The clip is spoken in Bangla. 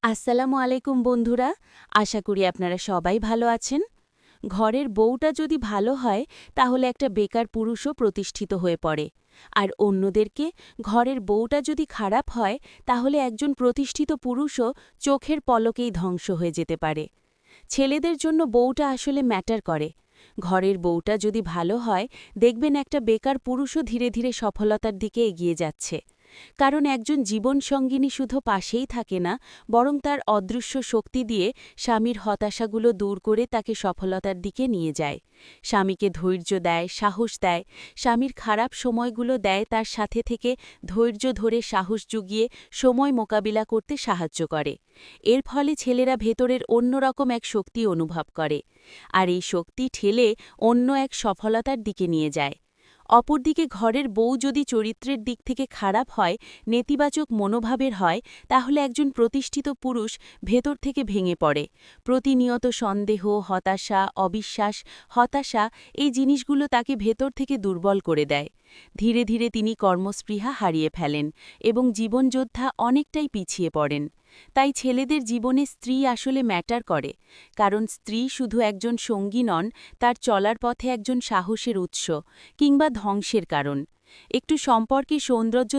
আসসালামু আলাইকুম বন্ধুরা। আশা করি আপনারা সবাই ভালো আছেন। ঘরের বউটা যদি ভালো হয় তাহলে একটা বেকার পুরুষও প্রতিষ্ঠিত হয়ে পড়ে। আর অন্যদেরকে ঘরের বউটা যদি খারাপ হয় তাহলে একজন প্রতিষ্ঠিত পুরুষও চোখের পলকেই ধ্বংস হয়ে যেতে পারে। ছেলেদের জন্য বউটা আসলে ম্যাটার করে। ঘরের বউটা যদি ভালো হয় দেখবেন একটা বেকার পুরুষও ধীরে ধীরে সফলতার দিকে এগিয়ে যাচ্ছে। কারণ একজন জীবনসঙ্গিনী শুধু পাশেই থাকে না, বরং তার অদৃশ্য শক্তি দিয়ে স্বামীর হতাশাগুলো দূর করে তাকে সফলতার দিকে নিয়ে যায়। স্বামীকে ধৈর্য দেয়, সাহস দেয়, স্বামীর খারাপ সময়গুলো দেয়, তার সাথে থেকে ধৈর্য ধরে সাহস জুগিয়ে সময় মোকাবিলা করতে সাহায্য করে। এর ফলে ছেলেরা ভেতরের অন্যরকম এক শক্তি অনুভব করে, আর এই শক্তি ঠেলে অন্য এক সফলতার দিকে নিয়ে যায়। অপরদিকে ঘরের বউ যদি চরিত্রের দিক থেকে খারাপ হয়, নেতিবাচক মনোভাবের হয়, তাহলে একজন প্রতিষ্ঠিত পুরুষ ভেতর থেকে ভেঙে পড়ে। প্রতিনিয়ত সন্দেহ, হতাশা, অবিশ্বাস, হতাশা এই জিনিসগুলো তাকে ভেতর থেকে দুর্বল করে দেয়। ধীরে ধীরে তিনি কর্মস্পৃহা হারিয়ে ফেলেন এবং জীবনযোদ্ধা অনেকটাই পিছিয়ে পড়েন। তাই ছেলেদের জীবনে স্ত্রী আসলে ম্যাটার করে, কারণ স্ত্রী শুধু একজন সঙ্গী নন, তার চলার পথে একজন সাহসের উৎস কিংবা ধ্বংসের কারণ। একটু সম্পর্কে সৌন্দর্য